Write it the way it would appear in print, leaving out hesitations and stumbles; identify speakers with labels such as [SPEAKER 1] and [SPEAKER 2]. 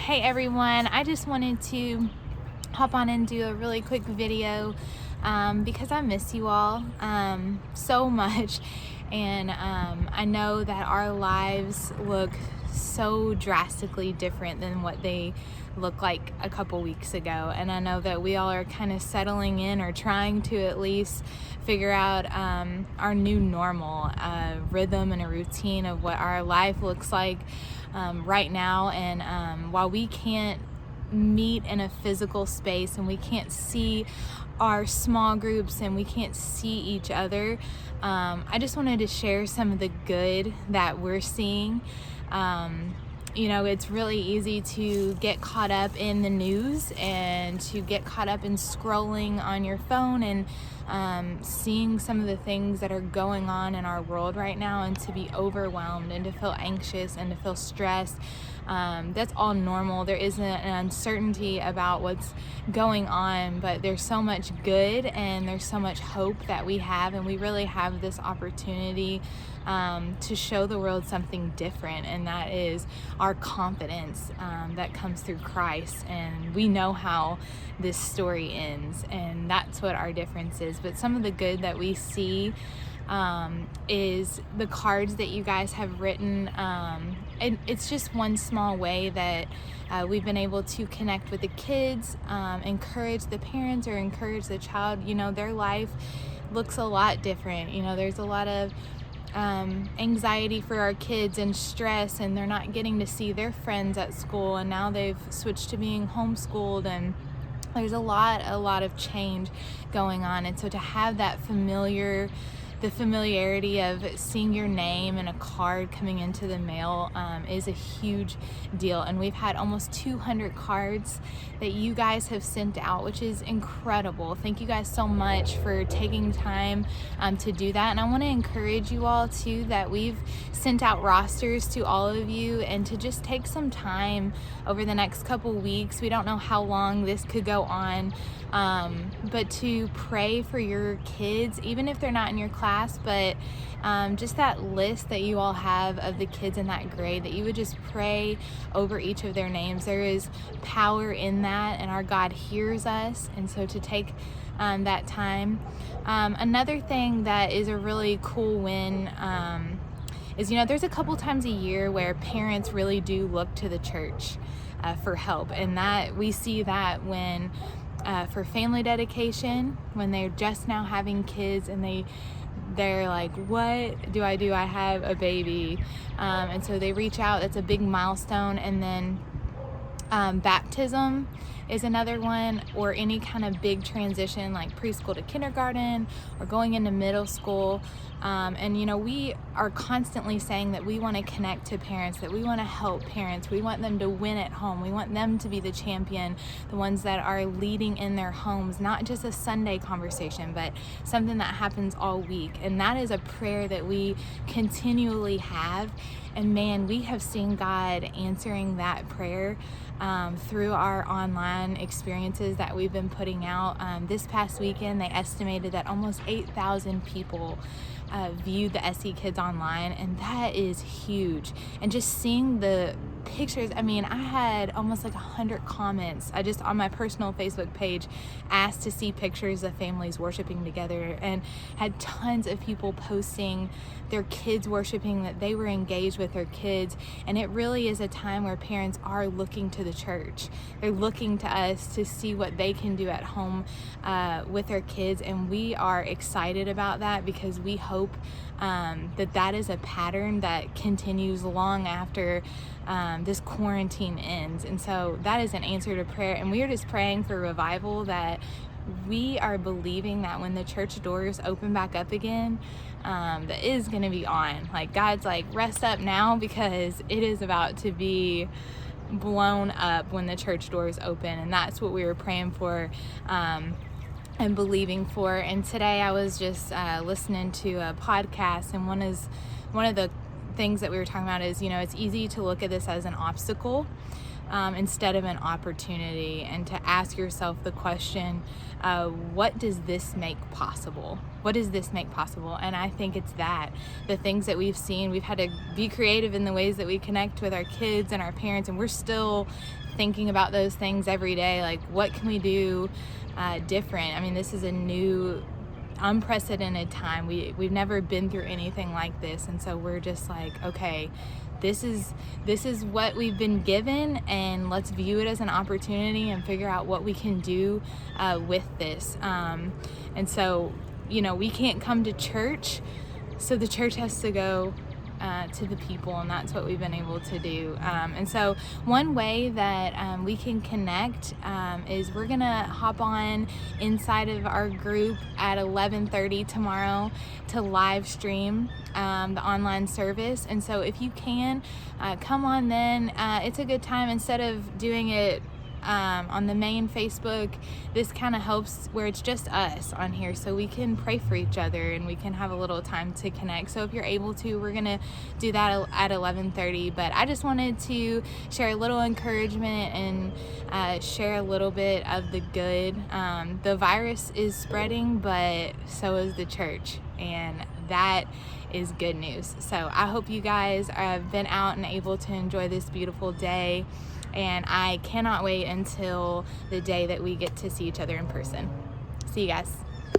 [SPEAKER 1] Hey everyone, I just wanted to hop on and do a really quick video because I miss you all so much, and I know that our lives look so drastically different than what they looked like a couple weeks ago, and I know that we all are kind of settling in, or trying to at least figure out our new normal, rhythm and a routine of what our life looks like right now. And while we can't meet in a physical space and we can't see our small groups and we can't see each other, I just wanted to share some of the good that we're seeing. It's really easy to get caught up in the news and to get caught up in scrolling on your phone and seeing some of the things that are going on in our world right now, and to be overwhelmed and to feel anxious and to feel stressed. That's all normal. There isn't an uncertainty about what's going on, but there's so much good and there's so much hope that we have, and we really have this opportunity to show the world something different, and that is our confidence that comes through Christ. And we know how this story ends, and that's what our difference is. But some of the good that we see is the cards that you guys have written, and it's just one small way that we've been able to connect with the kids, encourage the parents, or encourage the child. Their life looks a lot different. There's a lot of anxiety for our kids and stress, and they're not getting to see their friends at school, and now they've switched to being homeschooled, and there's a lot of change going on. And so to have that the familiarity of seeing your name and a card coming into the mail is a huge deal. And we've had almost 200 cards that you guys have sent out, which is incredible. Thank you guys so much for taking time to do that. And I want to encourage you all too, that we've sent out rosters to all of you, and to just take some time over the next couple weeks. We don't know how long this could go on, but to pray for your kids, even if they're not in your class, but just that list that you all have of the kids in that grade, that you would just pray over each of their names. There is power in that, and our God hears us, and so to take that time. Another thing that is a really cool win is, there's a couple times a year where parents really do look to the church for help, and that we see that when for family dedication, when they're just now having kids and they're like, what do? I have a baby. And so they reach out. That's a big milestone. And then baptism is another one, or any kind of big transition like preschool to kindergarten or going into middle school. And we are constantly saying that we want to connect to parents, that we want to help parents. We want them to win at home. We want them to be the champion, the ones that are leading in their homes, not just a Sunday conversation, but something that happens all week. And that is a prayer that we continually have. And man, we have seen God answering that prayer through our online experiences that we've been putting out. This past weekend, they estimated that almost 8,000 people viewed the SE Kids online, and that is huge. And just seeing the pictures, I had almost like 100 comments. I just, on my personal Facebook page, asked to see pictures of families worshiping together, and had tons of people posting their kids worshiping, that they were engaged with their kids. And it really is a time where parents are looking to the church. They're looking to us to see what they can do at home with their kids, and we are excited about that, because we hope that is a pattern that continues long after this quarantine ends. And so that is an answer to prayer, and we are just praying for revival, that we are believing that when the church doors open back up again, that is going to be on. Like, God's like, rest up now, because it is about to be blown up when the church doors open. And that's what we were praying for and believing for. And today I was just listening to a podcast, and one of the things that we were talking about is, it's easy to look at this as an obstacle, instead of an opportunity, and to ask yourself the question, what does this make possible? What does this make possible? And I think it's that. The things that we've seen, we've had to be creative in the ways that we connect with our kids and our parents, and we're still thinking about those things every day. Like, what can we do different? I mean, this is a new, unprecedented time. We've never been through anything like this, and so we're just like, okay, this is what we've been given, and let's view it as an opportunity and figure out what we can do with this. And so, we can't come to church, so the church has to go to the people, and that's what we've been able to do. And so one way that we can connect is we're gonna hop on inside of our group at 11:30 tomorrow to live stream the online service. And so if you can come on then, it's a good time. Instead of doing it on the main Facebook, this kind of helps where it's just us on here, so we can pray for each other and we can have a little time to connect. So if you're able to, we're gonna do that at 11:30. But I just wanted to share a little encouragement and share a little bit of the good. The virus is spreading, but so is the church, and that is good news. So I hope you guys have been out and able to enjoy this beautiful day, and I cannot wait until the day that we get to see each other in person. See you guys.